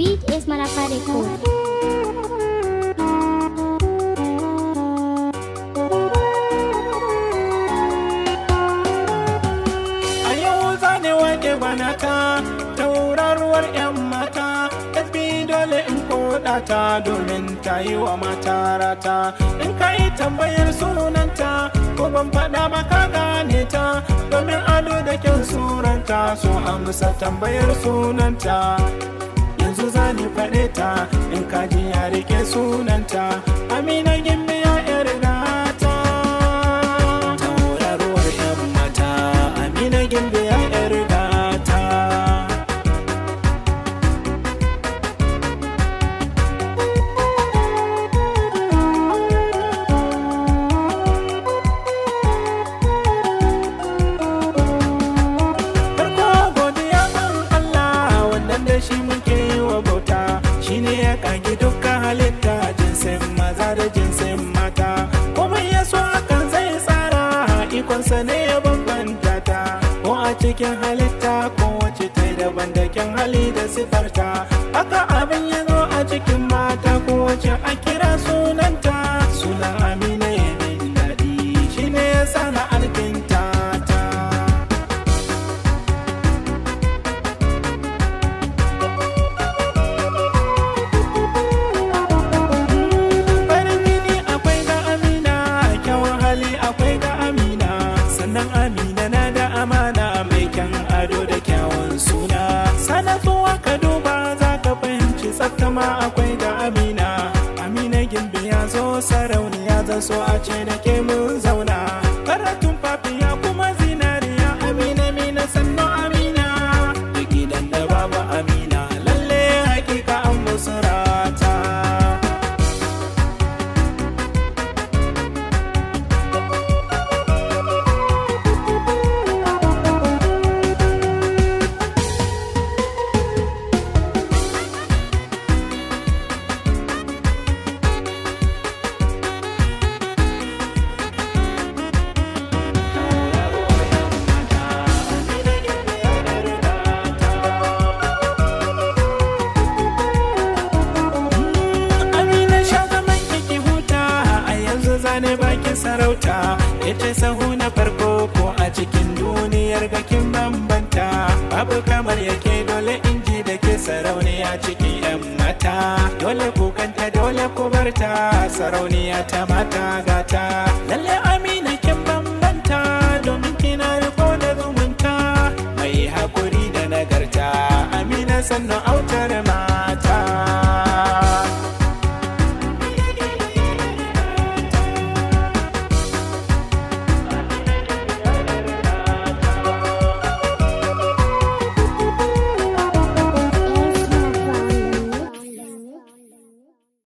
Beat is Malaka Record. Banata tauraruwar 'yan mata tafi dole in koda ta domin ta yi wa mata rata. In ka yi tambayar sunanta ko ban faɗa ba ka gane ta, domin ado da kyan suranta so amsa tambayar sunanta. Yanzu za ni faɗe ta in ka ji ya rike sunanta. Amina Gimbiya 'yar gata, tauraruwar 'yan mata. Amina Gimbiya 'yar gata. Shi muke wa bauta, shi ne ya kage dukkan halitta, jinsin maza da jinsin mata. Komai ya so hakan zai tsara, ikonsa ne ya bambanta ta. Ko a cikin halitta ko wace ta daban da kyan hali da sifarta. Haka abin ya zo a cikin mata ko wace a kira sunanta. Sunan Amina ya min daɗi, shi ne ya sa na alkinta ta. Amina na da amana mai kyan ado da kyawun suna. Sanatuwa ka duba za ka fahimci tsafta ma akwai da Amina. Amina Gimbiya zo sarauniya, zan so a ce da ke mun zauna. Karatun fafiya kuma zinariya, Amina Mina sannu Amina. Da gidan da babu Amina lalle hakika an musu rata. Ne bakin sarauta, ita sahu na farko ko a cikin duniyar gakin bambanta. Babu kamar yake dole in ji da ke sarauniya cikin 'yan mata. Dole kukanta dole ku barta, sarauniya ta mata gata. Lalle Amina kin bambanta, domin kina riko da zumunta. Mai hakuri da nagarta, Amina sannan auta